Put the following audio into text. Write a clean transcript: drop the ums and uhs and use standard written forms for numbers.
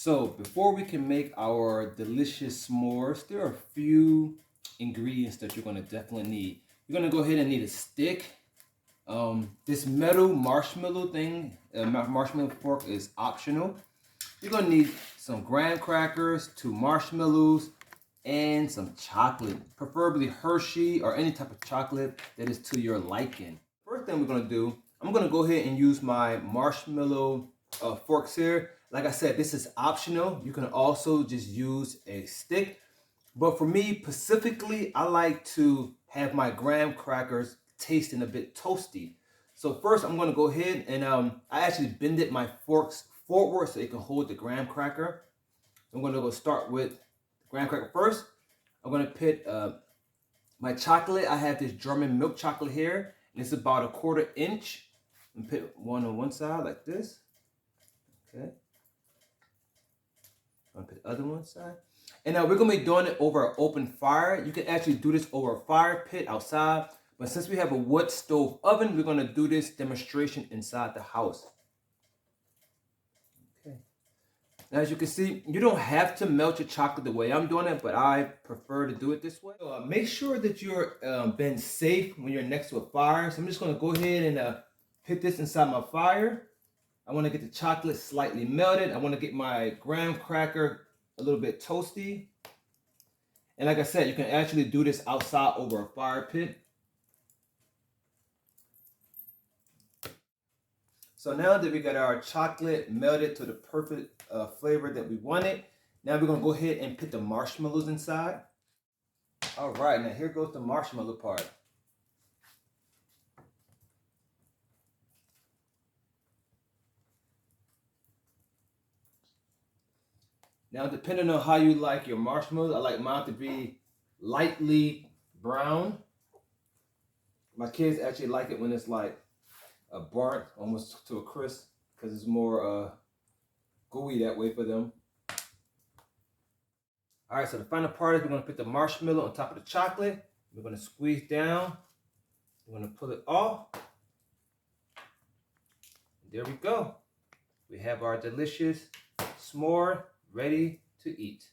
So before we can make our delicious s'mores, there are a few ingredients that you're going to definitely need. You're going to go ahead and need a stick. This metal marshmallow thing, marshmallow fork is optional. You're going to need some graham crackers, 2 marshmallows, and some chocolate, preferably Hershey or any type of chocolate that is to your liking. First thing we're going to do, I'm going to go ahead and use my marshmallow forks here. Like I said, this is optional. You can also just use a stick. But for me, specifically, I like to have my graham crackers tasting a bit toasty. So first, I'm going to go ahead and I actually bended my forks forward so it can hold the graham cracker. I'm going to go start with the graham cracker first. I'm going to put my chocolate. I have this German milk chocolate here, and it's about 1/4 inch. And put one on one side like this. Okay. I'm gonna put the other one side. And now we're gonna be doing it over an open fire. You can actually do this over a fire pit outside, but since we have a wood stove oven, we're gonna do this demonstration inside the house. Okay. Now, as you can see, you don't have to melt your chocolate the way I'm doing it, but I prefer to do it this way. So, make sure that you're being safe when you're next to a fire. So I'm just gonna go ahead and put this inside my fire. I want to get the chocolate slightly melted. I want to get my graham cracker a little bit toasty. And like I said, you can actually do this outside over a fire pit. So now that we got our chocolate melted to the perfect flavor that we wanted, now we're going to go ahead and put the marshmallows inside. All right, now here goes the marshmallow part. Now, depending on how you like your marshmallows, I like mine to be lightly brown. My kids actually like it when it's like burnt almost to a crisp because it's more gooey that way for them. All right, so the final part is we're going to put the marshmallow on top of the chocolate. We're going to squeeze down. We're going to pull it off. There we go. We have our delicious s'more ready to eat.